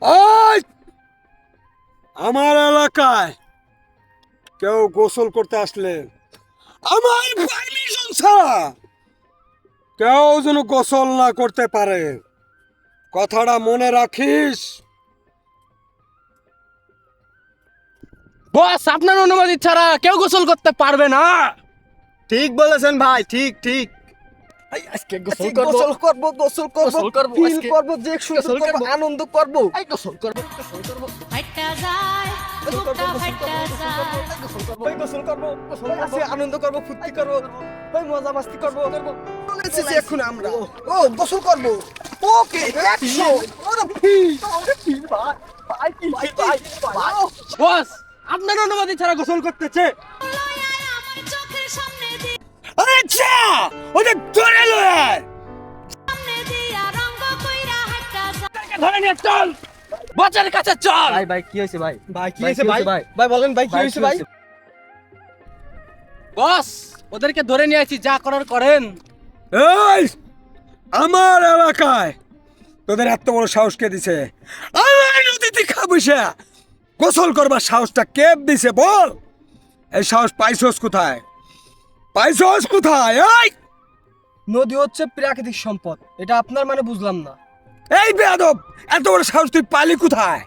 এই আমার এলাকায় কেউ গোসল করতে আসলে আমার পারমিশন ছাড়া কেউ যেন গোসল না করতে পারে, কথাটা মনে রাখিস। বস, আপনার অনুমতি ছাড়া কেউ গোসল করতে পারবে না। ঠিক বলেছেন ভাই, ঠিক ঠিক। আজকে গোসল করব, গোসল করব, ফিল করব, যে সুন্দর করব, আনন্দ করব। গোসল করব। ফাইটা যায় বুকটা ফাইটা যায় গোসল করব, আছে আনন্দ করব, ফুর্তি করব, ওই মজা মাস্তি করব। বলেছি যে এখন আমরা গোসল করব। ওকে, অ্যাকশন। ওরে ফিল ভাই, ভাই কি ভাই। বস, আপনার অনুমতি ছাড়া গোসল করতেছে। লয়া আমার চোখের সামনে আচ্ছা ওটা ধরে লয় সামনে দিয়া রঙ্গ কইরা হাইটা যায় ধরে নিয়ে চল, বসের কাছে চল। ভাই কি হয়েছে ভাই? ভাই কি হয়েছে ভাই? ভাই বলেন ভাই, কি হয়েছে ভাই? বস, ওদেরকে ধরে নিয়ে আসি, যা করার করেন। এই আমার এলাকায় তোদের এত বড় সাহস কে দিছে? আমার নদীতে খাবুসা গোসল করবার সাহসটা কে দিছে বল? এই সাহস পাইছস কোথায়? পাইছস কোথায়? এই নদী হচ্ছে প্রাকৃতিক সম্পদ, এটা আপনার মানে বুঝলাম না। এই বেয়াদব, এত বড় সাহস তুই পালি কোথায়?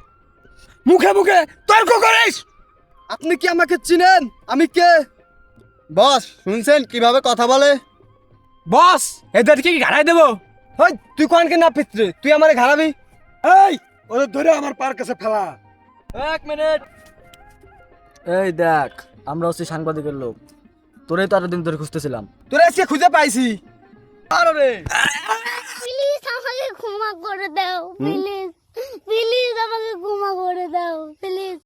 মুখে মুখে তর্ক করিস? আপনি কি আমাকে চিনেন? আমি কে? বস শুনছেন কিভাবে কথা বলে? বস, এদেরকে কি ঘাড়াই দেবো? হই তুই কোনকে না পিত্রে, তুই আমারে ঘাড়াবি? এই ওদের ধরে আমার পার কাছে ফেলা। এক মিনিট। এই দেখ, আমরা হচ্ছে সাংবাদিকের লোক, তোরাই তো এতদিন ধরে খুঁজতেছিলাম। তোরা আজকে খুঁজে পাইছি। আরে প্লিজ আমাকে ক্ষমা করে দাও প্লিজ।